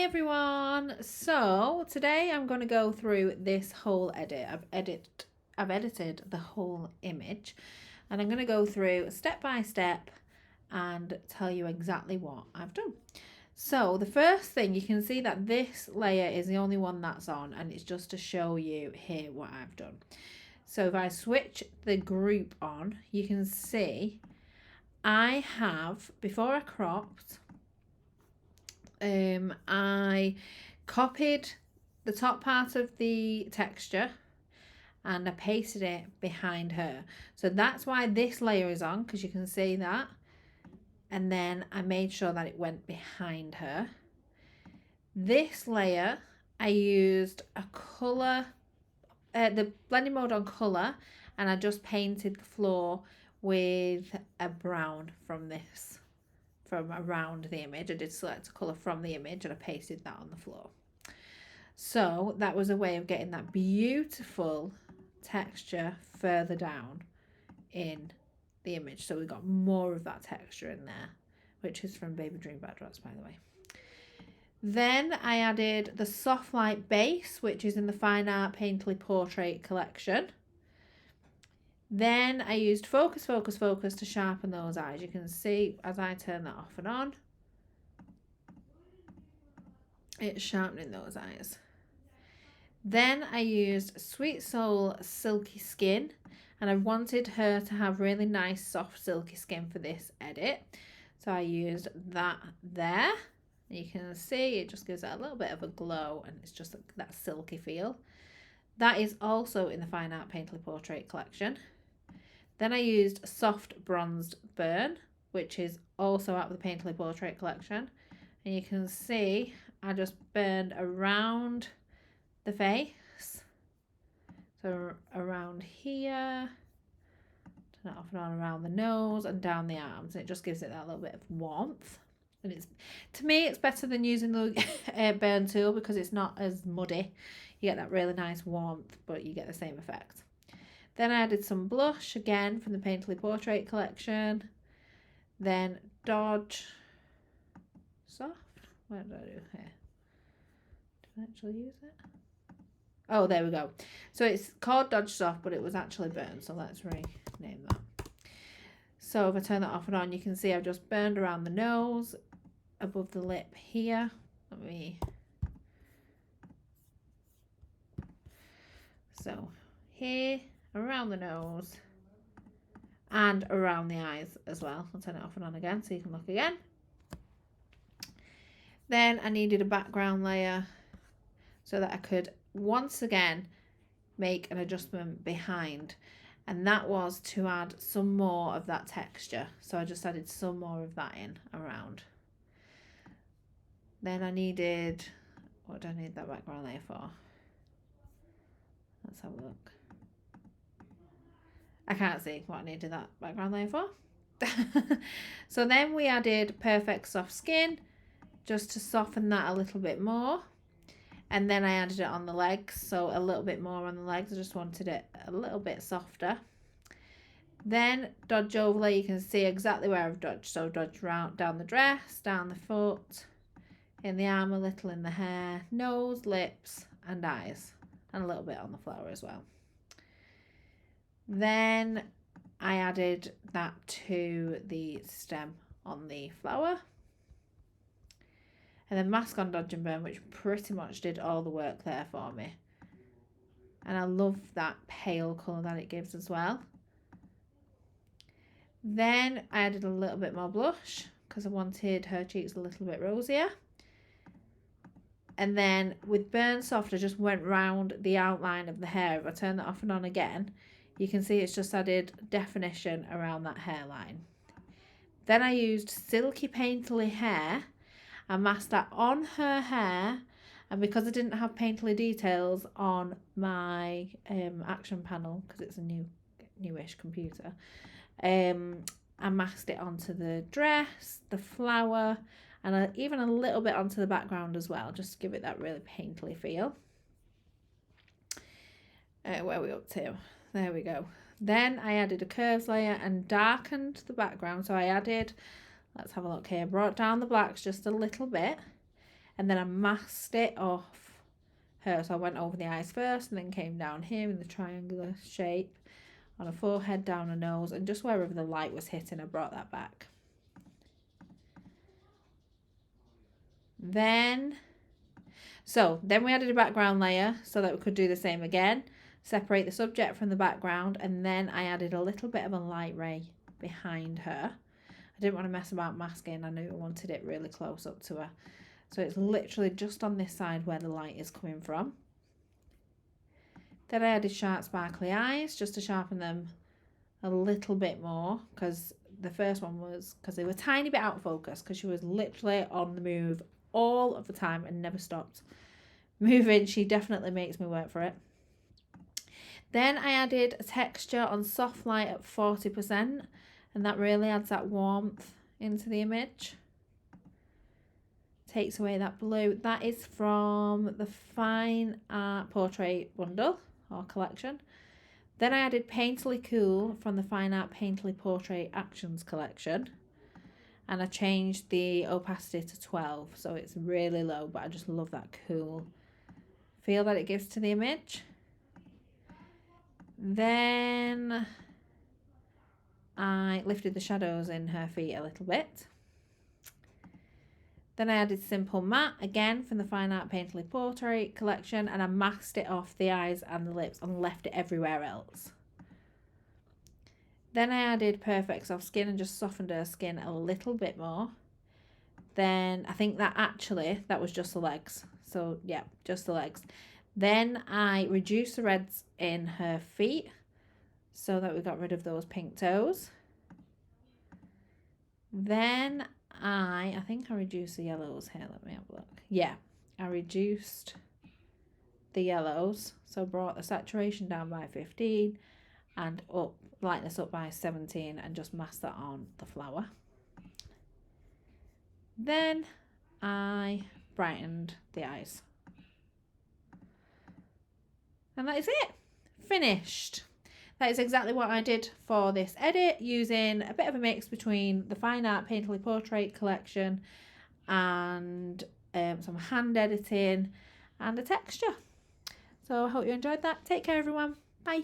everyone. So today I'm going to go through this whole edit. I've edited the whole image, and I'm going to go through step by step and tell you exactly what I've done. So the first thing, you can see that this layer is the only one that's on, and it's just to show you here what I've done. So if I switch the group on, you can see I have, before I cropped, I copied the top part of the texture and I pasted it behind her. So that's why this layer is on, because you can see that. And then I made sure that it went behind her. This layer, I used a colour, the blending mode on colour, and I just painted the floor with a brown from around the image. I did select a colour from the image and I pasted that on the floor. So that was a way of getting that beautiful texture further down in the image. So we got more of that texture in there, which is from Baby Dream Backdrops, by the way. Then I added the Soft Light base, which is in the Fine Art Painterly Portrait collection. Then I used Focus to sharpen those eyes. You can see as I turn that off and on, it's sharpening those eyes. Then I used Sweet Soul Silky Skin, and I wanted her to have really nice soft silky skin for this edit. So I used that there. You can see it just gives it a little bit of a glow, and it's just that silky feel. That is also in the Fine Art Painterly Portrait collection. Then I used Soft Bronzed Burn, which is also out of the Painterly Portrait collection. And you can see I just burned around the face. So around here, turn it off and on around the nose and down the arms. And it just gives it that little bit of warmth. And it's, to me, it's better than using the burn tool because it's not as muddy. You get that really nice warmth, but you get the same effect. Then I added some blush, again, from the Painterly Portrait collection. Then Dodge Soft. What did I do here? Did I actually use it? Oh, there we go. So it's called Dodge Soft, but it was actually burned. So let's rename that. So if I turn that off and on, you can see I've just burned around the nose, above the lip here. So here, around the nose, and around the eyes as well. I'll turn it off and on again so you can look again. Then I needed a background layer so that I could once again make an adjustment behind, and that was to add some more of that texture. So I just added some more of that in around. Then I needed, what do I need that background layer for? Let's have a look. I can't see what I needed that background layer for. So then we added Perfect Soft Skin just to soften that a little bit more. And then I added it on the legs, so a little bit more on the legs. I just wanted it a little bit softer. Then Dodge Overlay, you can see exactly where I've dodged. So dodge round down the dress, down the foot, in the arm a little, in the hair, nose, lips and eyes, and a little bit on the flower as well. Then I added that to the stem on the flower. And then Mask on Dodge and Burn, which pretty much did all the work there for me. And I love that pale colour that it gives as well. Then I added a little bit more blush because I wanted her cheeks a little bit rosier. And then with Burn Soft, I just went round the outline of the hair. If I turn that off and on again, you can see it's just added definition around that hairline. Then I used Silky Painterly Hair and masked that on her hair. And because I didn't have painterly details on my action panel, because it's a newish computer, I masked it onto the dress, the flower, and even a little bit onto the background as well, just to give it that really painterly feel. Where are we up to? There we go. Then I added a curves layer and darkened the background. So I added, let's have a look here, brought down the blacks just a little bit. and then I masked it off her. So I went over the eyes first and then came down here in the triangular shape on her forehead, down her nose, and just wherever the light was hitting, I brought that back. Then we added a background layer so that we could do the same again. Separate the subject from the background, and then I added a little bit of a light ray behind her. I didn't want to mess about masking. I knew I wanted it really close up to her. So it's literally just on this side where the light is coming from. Then I added sharp sparkly eyes just to sharpen them a little bit more, because the first one was because they were a tiny bit out of focus because she was literally on the move all of the time and never stopped moving. She definitely makes me work for it. Then I added a texture on soft light at 40%, and that really adds that warmth into the image. Takes away that blue. That is from the Fine Art Portrait bundle or collection. Then I added Painterly Cool from the Fine Art Painterly Portrait Actions collection. And I changed the opacity to 12, so it's really low, but I just love that cool feel that it gives to the image. Then I lifted the shadows in her feet a little bit. Then I added Simple Matte, again from the Fine Art Painterly Portrait collection, and I masked it off the eyes and the lips and left it everywhere else. Then I added Perfect Soft Skin and just softened her skin a little bit more. Then I think that was just the legs. So yeah, just the legs. Then I reduced the reds in her feet so that we got rid of those pink toes. Then I think I reduced the yellows here. Let me have a look. Yeah, I reduced the yellows. So brought the saturation down by 15 and up lightness up by 17 and just masked that on the flower. Then I brightened the eyes. And that is it. Finished. That is exactly what I did for this edit, using a bit of a mix between the Fine Art Painterly Portrait collection and some hand editing and a texture. So I hope you enjoyed that. Take care, everyone. Bye.